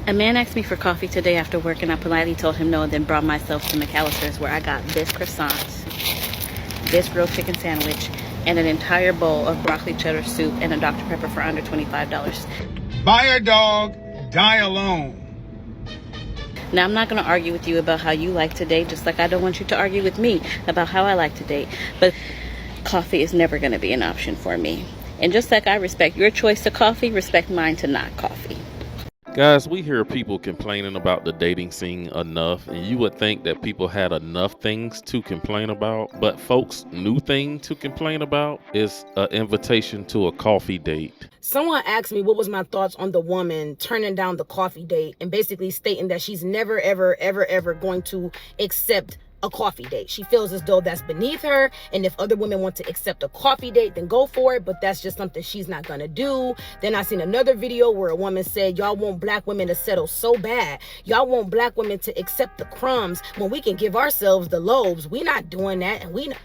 A man asked me for coffee today after work, and I politely told him no and then brought myself to McAllister's, where I got this croissant, this grilled chicken sandwich, and an entire bowl of broccoli cheddar soup and a Dr. Pepper for under $25. Buy a dog, die alone. Now, I'm not going to argue with you about how you like to date, just like I don't want you to argue with me about how I like to date. But coffee is never going to be an option for me. And just like I respect your choice to coffee, respect mine to not coffee. Guys, we hear people complaining about the dating scene enough, and you would think that people had enough things to complain about, but folks' new thing to complain about is an invitation to a coffee date. Someone asked me what was my thoughts on the woman turning down the coffee date and basically stating that she's never, ever going to accept a coffee date. She feels as though that's beneath her, and if other women want to accept a coffee date, then go for it, but that's just something she's not gonna do. Then I seen another video where a woman said, y'all want black women to settle so bad. Y'all want black women to accept the crumbs when we can give ourselves the loaves. We not doing that, and we not.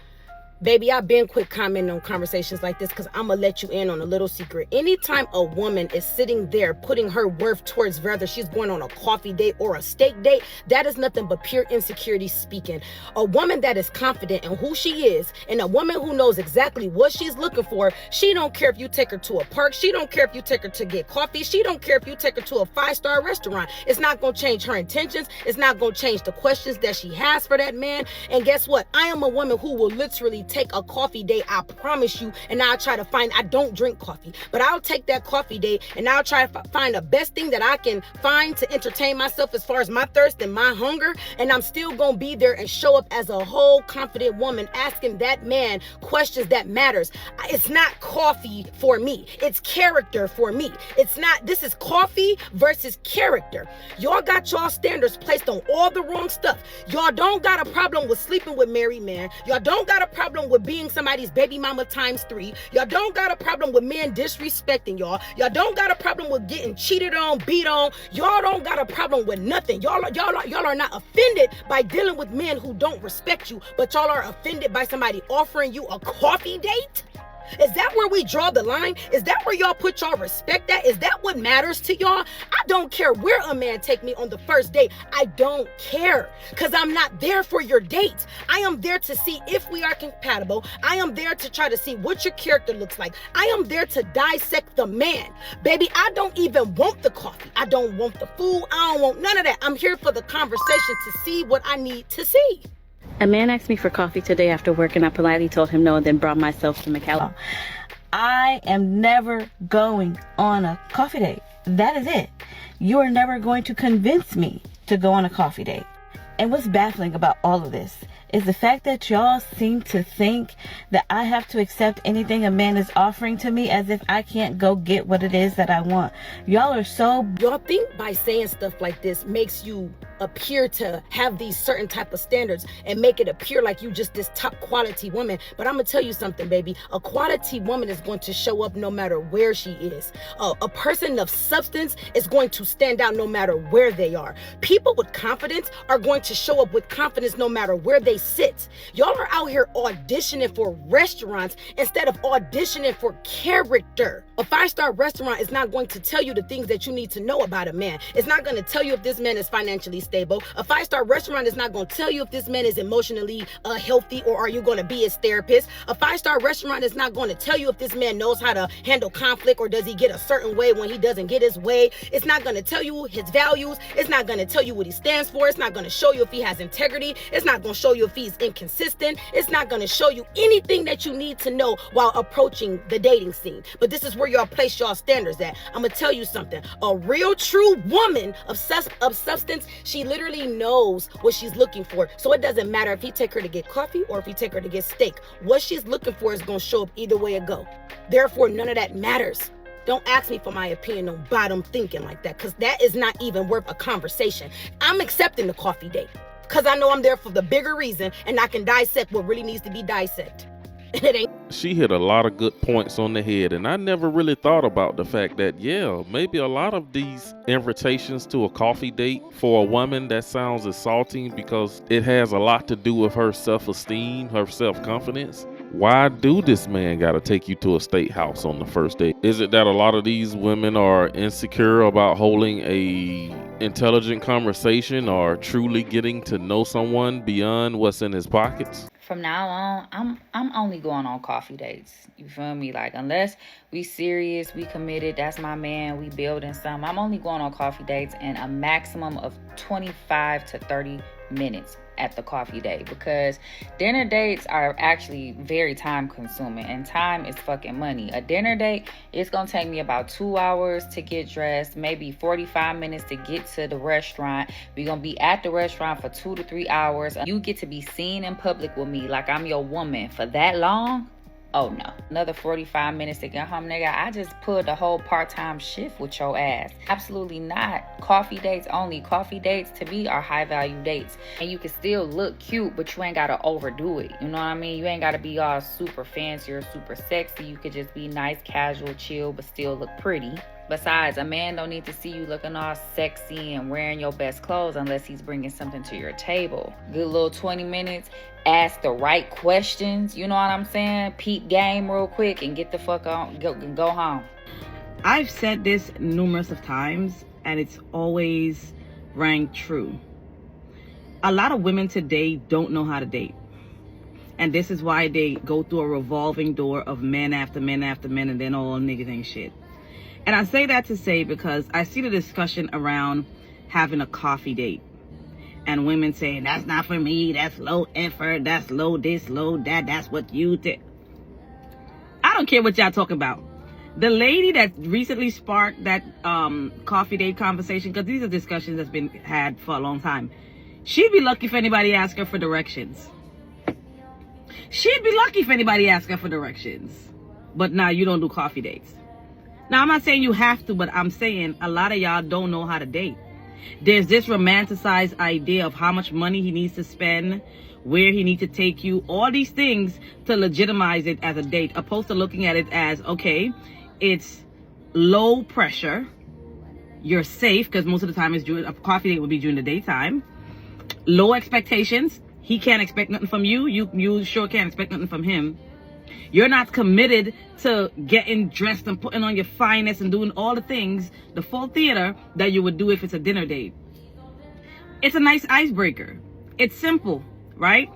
Baby, I've been quick commenting on conversations like this because I'm going to let you in on a little secret. Anytime a woman is sitting there putting her worth towards whether she's going on a coffee date or a steak date, that is nothing but pure insecurity speaking. A woman that is confident in who she is and a woman who knows exactly what she's looking for, she don't care if you take her to a park. She don't care if you take her to get coffee. She don't care if you take her to a 5-star restaurant. It's not going to change her intentions. It's not going to change the questions that she has for that man. And guess what? I am a woman who will literally take a coffee date, I promise you, and I'll try to find, I don't drink coffee, but I'll take that coffee date and I'll try to find the best thing that I can find to entertain myself as far as my thirst and my hunger, and I'm still gonna be there and show up as a whole confident woman asking that man questions that matters. It's not coffee for me, it's character for me. It's not, this is coffee versus character. Y'all got y'all standards placed on all the wrong stuff. Y'all don't got a problem with sleeping with married men. Y'all don't got a problem with being somebody's baby mama ×3. Y'all don't got a problem with men disrespecting y'all. Y'all don't got a problem with getting cheated on, beat on. Y'all don't got a problem with nothing. Y'all are not offended by dealing with men who don't respect you, but y'all are offended by somebody offering you a coffee date? Is that where we draw the line? Is that where y'all put y'all respect at? Is that what matters to y'all? I don't care where a man take me on the first date. I don't care, because I'm not there for your date. I am there to see if we are compatible. I am there to try to see what your character looks like. I am there to dissect the man. Baby, I don't even want the coffee. I don't want the food. I don't want none of that. I'm here for the conversation to see what I need to see. A man asked me for coffee today after work, and I politely told him no and then brought myself to McAllister. I am never going on a coffee date. That is it. You are never going to convince me to go on a coffee date. And what's baffling about all of this is the fact that y'all seem to think that I have to accept anything a man is offering to me as if I can't go get what it is that I want. Y'all are so... Y'all think by saying stuff like this makes you appear to have these certain type of standards and make it appear like you just this top quality woman. But I'm gonna tell you something, baby. A quality woman is going to show up no matter where she is. A person of substance is going to stand out no matter where they are. People with confidence are going to show up with confidence no matter where they sit. Y'all are out here auditioning for restaurants instead of auditioning for character. A 5-star restaurant is not going to tell you the things that you need to know about a man. It's not going to tell you if this man is financially stable. A 5-star restaurant is not going to tell you if this man is emotionally healthy, or are you going to be his therapist. A 5-star restaurant is not going to tell you if this man knows how to handle conflict, or does he get a certain way when he doesn't get his way. It's not going to tell you his values. It's not going to tell you what he stands for. It's not going to show you if he has integrity. It's not going to show you if he's inconsistent. It's not going to show you anything that you need to know while approaching the dating scene. But this is where y'all place y'all standards at. I'm going to tell you something. A real true woman of substance, she literally knows what she's looking for. So it doesn't matter if he take her to get coffee or if he take her to get steak. What she's looking for is going to show up either way it go. Therefore, none of that matters. Don't ask me for my opinion on bottom thinking like that, because that is not even worth a conversation. I'm accepting the coffee date because I know I'm there for the bigger reason, and I can dissect what really needs to be dissected. And it ain't. She hit a lot of good points on the head, and I never really thought about the fact that, yeah, maybe a lot of these invitations to a coffee date for a woman, that sounds assaulting because it has a lot to do with her self-esteem, her self-confidence. Why do this man gotta take you to a state house on the first date? Is it that a lot of these women are insecure about holding a intelligent conversation or truly getting to know someone beyond what's in his pockets? From now on, I'm only going on coffee dates. You feel me? Like, unless we serious, we committed, that's my man, we building something. I'm only going on coffee dates and a maximum of 25 to 30 minutes at the coffee date, because dinner dates are actually very time consuming, and time is fucking money. A dinner date, it's gonna take me about 2 hours to get dressed, maybe 45 minutes to get to the restaurant. We're gonna be at the restaurant for 2 to 3 hours. You get to be seen in public with me like I'm your woman for that long. Oh no, another 45 minutes to get home, nigga. I just pulled the whole part-time shift with your ass. Absolutely not. Coffee dates only. Coffee dates to me are high-value dates. And you can still look cute, but you ain't gotta overdo it. You know what I mean? You ain't gotta be all super fancy or super sexy. You could just be nice, casual, chill, but still look pretty. Besides, a man don't need to see you looking all sexy and wearing your best clothes unless he's bringing something to your table. Good little 20 minutes, ask the right questions, you know what I'm saying? Peep game real quick and get the fuck on, go home. I've said this numerous of times, and it's always rang true. A lot of women today don't know how to date. And this is why they go through a revolving door of men after men after men, and then all niggas ain't shit. And I say that to say, because I see the discussion around having a coffee date. And women saying, that's not for me, that's low effort, that's low this, low that, that's what you did. I don't care what y'all talking about. The lady that recently sparked that coffee date conversation, because these are discussions that's been had for a long time, she'd be lucky if anybody asked her for directions. She'd be lucky if anybody asked her for directions. But now you don't do coffee dates. Now, I'm not saying you have to, but I'm saying a lot of y'all don't know how to date. There's this romanticized idea of how much money he needs to spend, where he needs to take you, all these things to legitimize it as a date, opposed to looking at it as, okay, it's low pressure, you're safe, because most of the time a coffee date would be during the daytime, low expectations, he can't expect nothing from you, you sure can't expect nothing from him. You're not committed to getting dressed and putting on your finest and doing all the things, the full theater that you would do if it's a dinner date. It's a nice icebreaker. It's simple, right?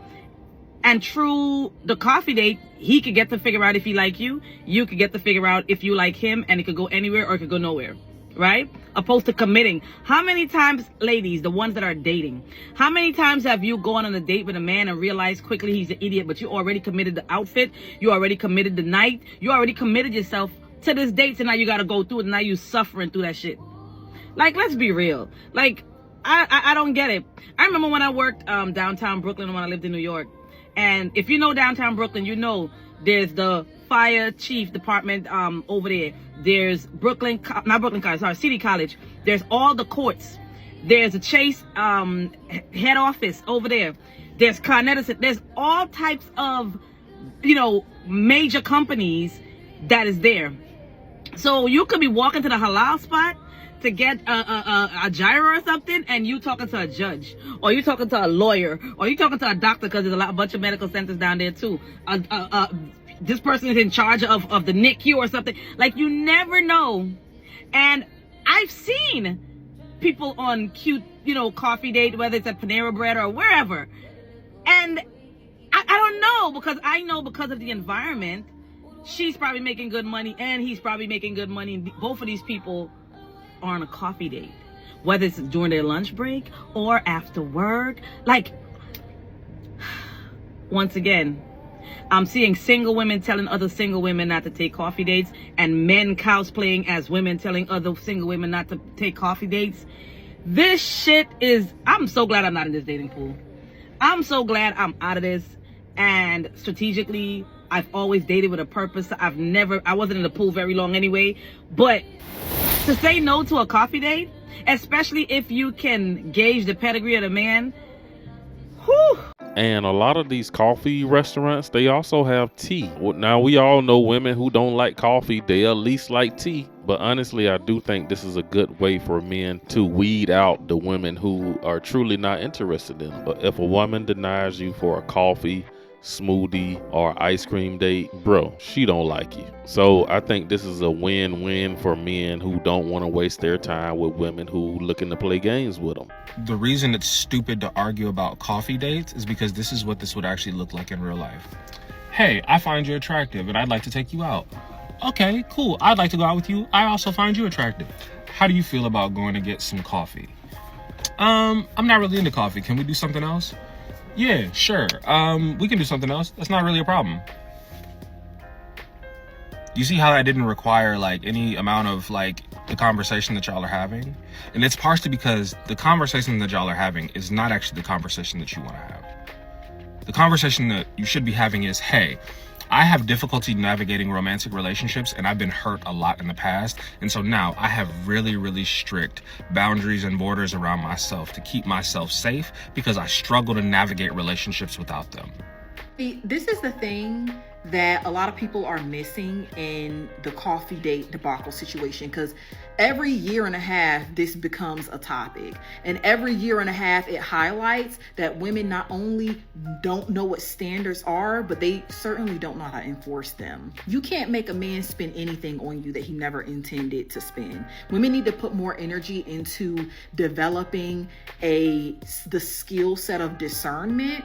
And through the coffee date, he could get to figure out if he like you. You could get to figure out if you like him, and it could go anywhere or it could go nowhere, right? Opposed to committing. How many times, ladies, the ones that are dating, how many times have you gone on a date with a man and realized quickly he's an idiot, but you already committed the outfit, you already committed the night, you already committed yourself to this date, so now you got to go through it, and now you suffering through that shit. Like, let's be real. Like, I don't get it. I remember when I worked downtown Brooklyn when I lived in New York. And if you know downtown Brooklyn, you know there's the fire chief department over there. There's City College. There's all the courts. There's a Chase head office over there. There's Con Edison. There's all types of, major companies that is there. So you could be walking to the halal spot to get a gyro or something, and you talking to a judge, or you talking to a lawyer, or you talking to a doctor, because there's a bunch of medical centers down there too. This person is in charge of the NICU or something. Like, you never know. And I've seen people on cute, coffee date, whether it's at Panera Bread or wherever. And I don't know, because I know because of the environment, she's probably making good money and he's probably making good money. Both of these people are on a coffee date, whether it's during their lunch break or after work. Like, once again, I'm seeing single women telling other single women not to take coffee dates, and men cosplaying as women telling other single women not to take coffee dates. This shit is, I'm so glad I'm not in this dating pool. I'm so glad I'm out of this. And strategically, I've always dated with a purpose. I wasn't in the pool very long anyway, but to say no to a coffee date, especially if you can gauge the pedigree of the man, whew. And a lot of these coffee restaurants, they also have tea. Now, we all know women who don't like coffee, they at least like tea. But honestly, I do think this is a good way for men to weed out the women who are truly not interested in them. But if a woman denies you for a coffee, smoothie or ice cream date, bro, she don't like you. So I think this is a win-win for men who don't want to waste their time with women who looking to play games with them. The reason it's stupid to argue about coffee dates is because this is what this would actually look like in real life. Hey, I find you attractive and I'd like to take you out. Okay, cool. I'd like to go out with you. I also find you attractive. How do you feel about going to get some coffee? I'm not really into coffee. Can we do something else? Yeah, sure. We can do something else. That's not really a problem. You see how that didn't require like any amount of like the conversation that y'all are having? And it's partially because the conversation that y'all are having is not actually the conversation that you want to have. The conversation that you should be having is, hey, I have difficulty navigating romantic relationships and I've been hurt a lot in the past. And so now I have really, really strict boundaries and borders around myself to keep myself safe because I struggle to navigate relationships without them. This is the thing that a lot of people are missing in the coffee date debacle situation, because every year and a half this becomes a topic, and every year and a half it highlights that women not only don't know what standards are, but they certainly don't know how to enforce them. You can't make a man spend anything on you that he never intended to spend. Women need to put more energy into developing the skill set of discernment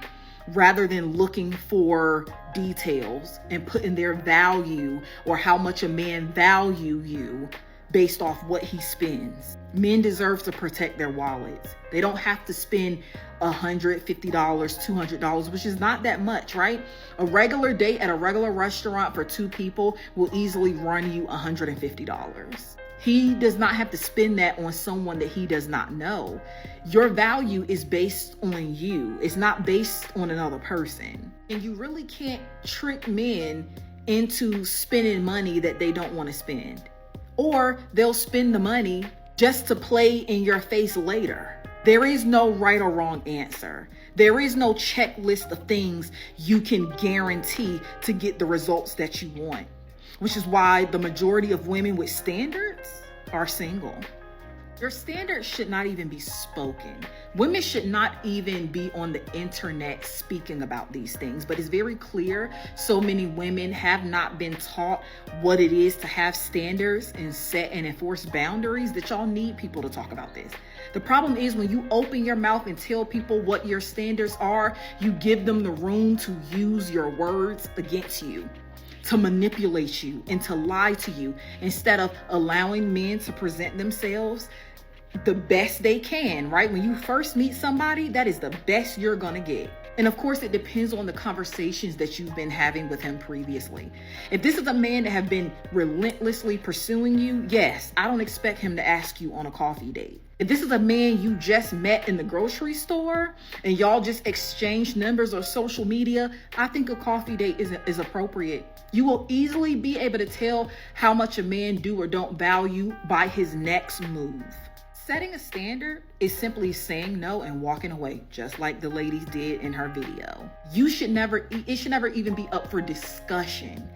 rather than looking for details and putting their value or how much a man value you based off what he spends. Men deserve to protect their wallets. They don't have to spend $150, $200, which is not that much, right? A regular date at a regular restaurant for two people will easily run you $150. He does not have to spend that on someone that he does not know. Your value is based on you. It's not based on another person. And you really can't trick men into spending money that they don't want to spend. Or they'll spend the money just to play in your face later. There is no right or wrong answer. There is no checklist of things you can guarantee to get the results that you want, which is why the majority of women with standards are single. Your standards should not even be spoken. Women should not even be on the internet speaking about these things, but it's very clear so many women have not been taught what it is to have standards and set and enforce boundaries that y'all need people to talk about this. The problem is when you open your mouth and tell people what your standards are, you give them the room to use your words against you, to manipulate you and to lie to you, instead of allowing men to present themselves the best they can, right? When you first meet somebody, that is the best you're gonna get. And of course, it depends on the conversations that you've been having with him previously. If this is a man that have been relentlessly pursuing you, yes, I don't expect him to ask you on a coffee date. If this is a man you just met in the grocery store and y'all just exchanged numbers or social media, I think a coffee date is appropriate. You will easily be able to tell how much a man do or don't value by his next move. Setting a standard is simply saying no and walking away, just like the ladies did in her video. It should never even be up for discussion,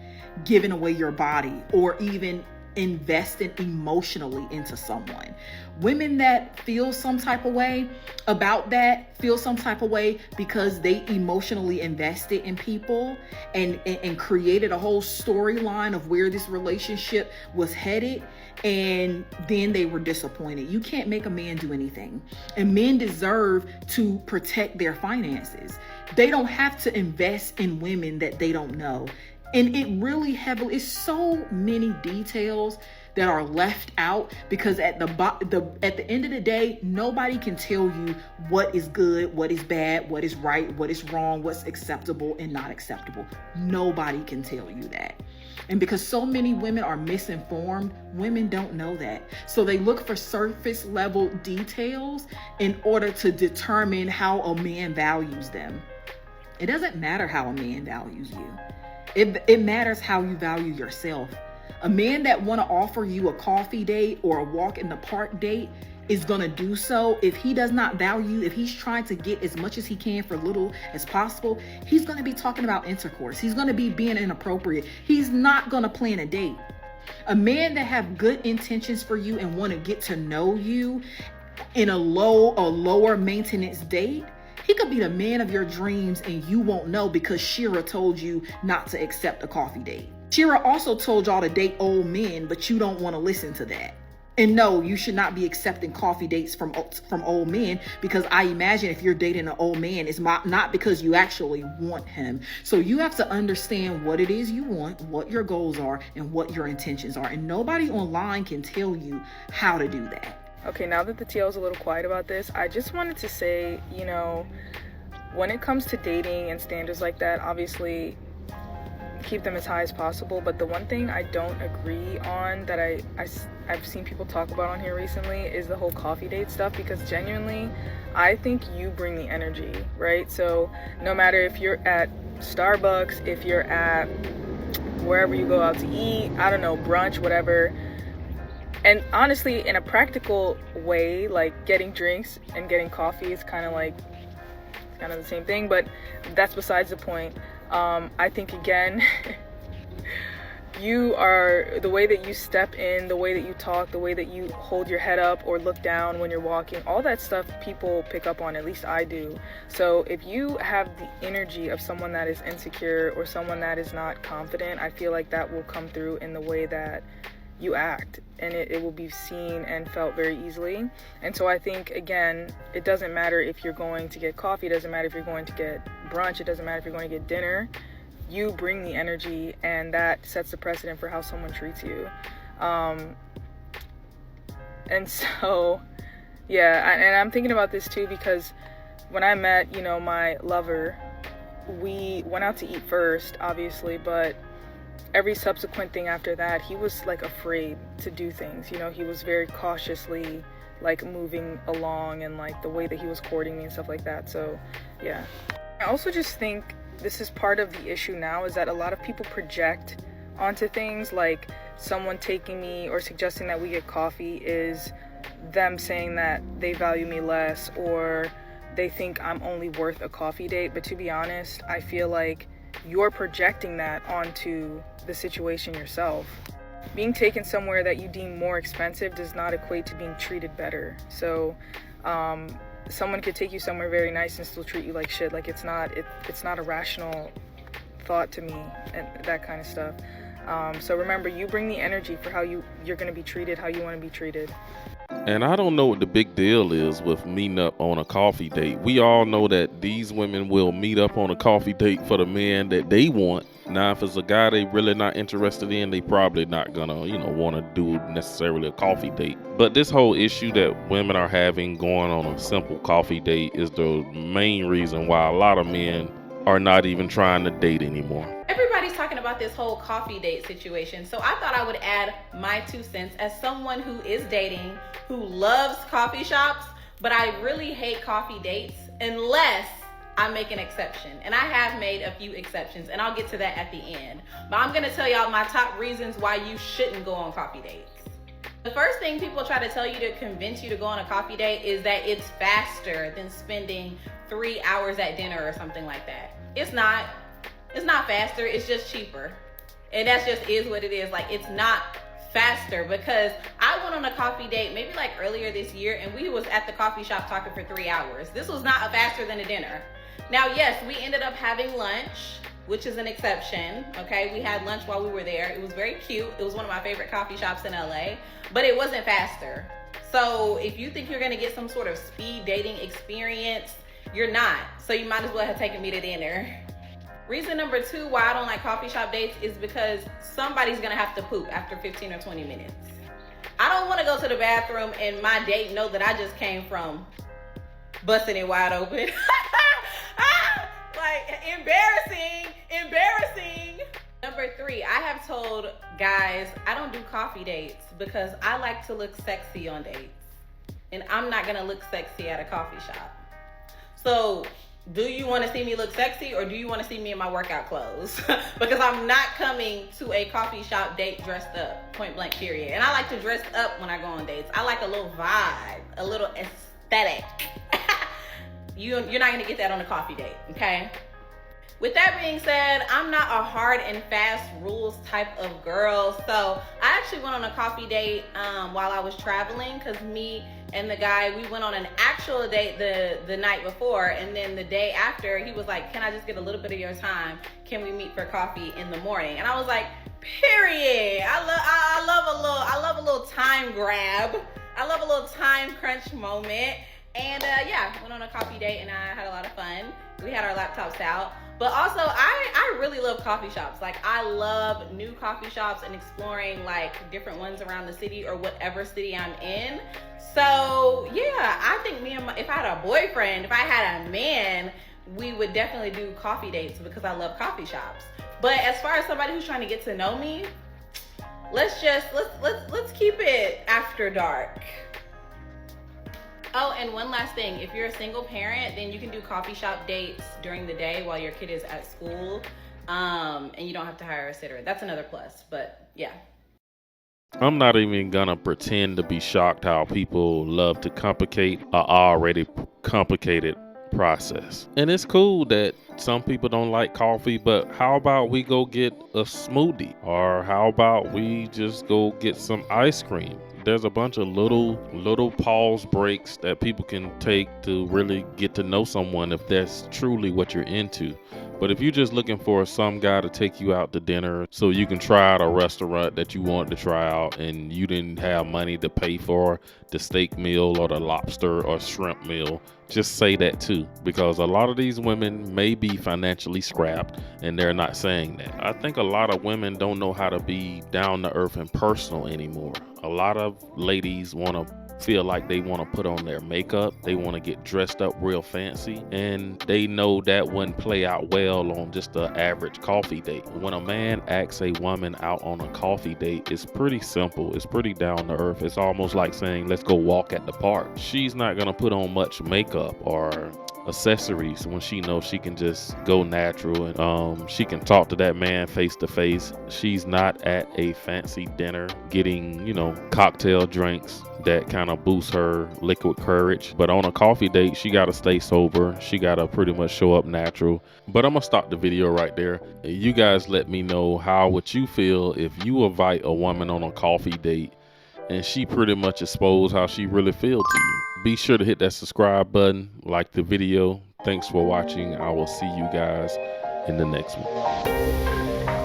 giving away your body or even investing emotionally into someone. Women that feel some type of way about that feel some type of way because they emotionally invested in people and created a whole storyline of where this relationship was headed, and then they were disappointed. You can't make a man do anything, and men deserve to protect their finances. They don't have to invest in women that they don't know. And it really heavily, it's so many details that are left out because at the end of the day, nobody can tell you what is good, what is bad, what is right, what is wrong, what's acceptable and not acceptable. Nobody can tell you that. And because so many women are misinformed, women don't know that. So they look for surface level details in order to determine how a man values them. It doesn't matter how a man values you. It matters how you value yourself. A man that want to offer you a coffee date or a walk in the park date is going to do so. If he does not value, if he's trying to get as much as he can for little as possible, he's going to be talking about intercourse. He's going to be being inappropriate. He's not going to plan a date. A man that have good intentions for you and want to get to know you in a lower maintenance date He could be the man of your dreams and you won't know because Shira told you not to accept a coffee date. Shira also told y'all to date old men, but you don't want to listen to that. And no, you should not be accepting coffee dates from old men, because I imagine if you're dating an old man, it's not because you actually want him. So you have to understand what it is you want, what your goals are, and what your intentions are. And nobody online can tell you how to do that. Okay, now that the TL is a little quiet about this, I just wanted to say, when it comes to dating and standards like that, obviously keep them as high as possible. But the one thing I don't agree on that I've seen people talk about on here recently is the whole coffee date stuff, because genuinely, I think you bring the energy, right? So no matter if you're at Starbucks, if you're at wherever you go out to eat, I don't know, brunch, whatever. And honestly, in a practical way, like getting drinks and getting coffee is kind of the same thing, but that's besides the point. I think, again, the way that you step in, the way that you talk, the way that you hold your head up or look down when you're walking, all that stuff people pick up on, at least I do. So if you have the energy of someone that is insecure or someone that is not confident, I feel like that will come through in the way that you act, and it will be seen and felt very easily. And so I think, again, it doesn't matter if you're going to get coffee, it doesn't matter if you're going to get brunch, it doesn't matter if you're going to get dinner. You bring the energy, and that sets the precedent for how someone treats you. And so, yeah, and I'm thinking about this too, because when I met, my lover, we went out to eat first, obviously, but every subsequent thing after that, he was afraid to do things. He was very cautiously moving along, and the way that he was courting me and stuff like that. So yeah, I also just think this is part of the issue now, is that a lot of people project onto things, like someone taking me or suggesting that we get coffee is them saying that they value me less, or they think I'm only worth a coffee date. But to be honest, I feel like you're projecting that onto the situation yourself. Being taken somewhere that you deem more expensive does not equate to being treated better. So someone could take you somewhere very nice and still treat you like shit. It's not a rational thought to me, and that kind of stuff. So remember, you bring the energy for how you're going to be treated, how you want to be treated. And I don't know what the big deal is with meeting up on a coffee date. We all know that these women will meet up on a coffee date for the man that they want. Now, if it's a guy they really not interested in, they probably not gonna, want to do necessarily a coffee date. But this whole issue that women are having going on a simple coffee date is the main reason why a lot of men are not even trying to date anymore. Everybody's talking about this whole coffee date situation, so I thought I would add my 2 cents as someone who is dating, who loves coffee shops, but I really hate coffee dates unless I make an exception. And I have made a few exceptions, and I'll get to that at the end. But I'm gonna tell y'all my top reasons why you shouldn't go on coffee dates. The first thing people try to tell you to convince you to go on a coffee date is that it's faster than spending 3 hours at dinner or something like that. It's not faster, it's just cheaper. And that's just is what it is. It's not faster, because I went on a coffee date maybe earlier this year, and we was at the coffee shop talking for 3 hours. This was not faster than a dinner. Now, yes, we ended up having lunch, which is an exception, okay? We had lunch while we were there. It was very cute. It was one of my favorite coffee shops in LA, but it wasn't faster. So if you think you're gonna get some sort of speed dating experience, you're not. So you might as well have taken me to dinner. Reason number 2 why I don't like coffee shop dates is because somebody's gonna have to poop after 15 or 20 minutes. I don't wanna go to the bathroom and my date know that I just came from busting it wide open. Embarrassing. Number 3, I have told guys I don't do coffee dates because I like to look sexy on dates. And I'm not gonna look sexy at a coffee shop. So, do you want to see me look sexy, or do you want to see me in my workout clothes? Because I'm not coming to a coffee shop date dressed up, point blank period. And I like to dress up when I go on dates. I like a little vibe, a little aesthetic. You're not going to get that on a coffee date, okay? With that being said, I'm not a hard and fast rules type of girl. So I actually went on a coffee date while I was traveling, because me And the guy, we went on an actual date the night before, and then the day after, he was like, can I just get a little bit of your time? Can we meet for coffee in the morning? And I was like, period. I love a little time grab. I love a little time crunch moment. And yeah, went on a coffee date and I had a lot of fun. We had our laptops out. But also, I really love coffee shops. Like, I love new coffee shops and exploring like different ones around the city or whatever city I'm in. So yeah, I think if I had a boyfriend, if I had a man, we would definitely do coffee dates because I love coffee shops. But as far as somebody who's trying to get to know me, let's keep it after dark. Oh, and one last thing. If you're a single parent, then you can do coffee shop dates during the day while your kid is at school. And you don't have to hire a sitter. That's another plus, but yeah. I'm not even gonna pretend to be shocked how people love to complicate a already complicated process. And it's cool that some people don't like coffee, but how about we go get a smoothie? Or how about we just go get some ice cream? There's a bunch of little pause breaks that people can take to really get to know someone if that's truly what you're into. But if you're just looking for some guy to take you out to dinner so you can try out a restaurant that you want to try out and you didn't have money to pay for the steak meal or the lobster or shrimp meal, just say that too, because a lot of these women may be financially scrapped and they're not saying that. I think a lot of women don't know how to be down to earth and personal anymore. A lot of ladies want to feel like they want to put on their makeup, they want to get dressed up real fancy, and they know that wouldn't play out well on just an average coffee date. When a man asks a woman out on a coffee date, it's pretty simple, it's pretty down to earth. It's almost like saying, let's go walk at the park. She's not gonna put on much makeup or accessories when she knows she can just go natural and she can talk to that man face to face. She's not at a fancy dinner getting, cocktail drinks that kind of boost her liquid courage. But on a coffee date, she got to stay sober. She got to pretty much show up natural. But I'm going to stop the video right there. You guys let me know how would you feel if you invite a woman on a coffee date and she pretty much exposed how she really feels to you. Be sure to hit that subscribe button, like the video. Thanks for watching. I will see you guys in the next one.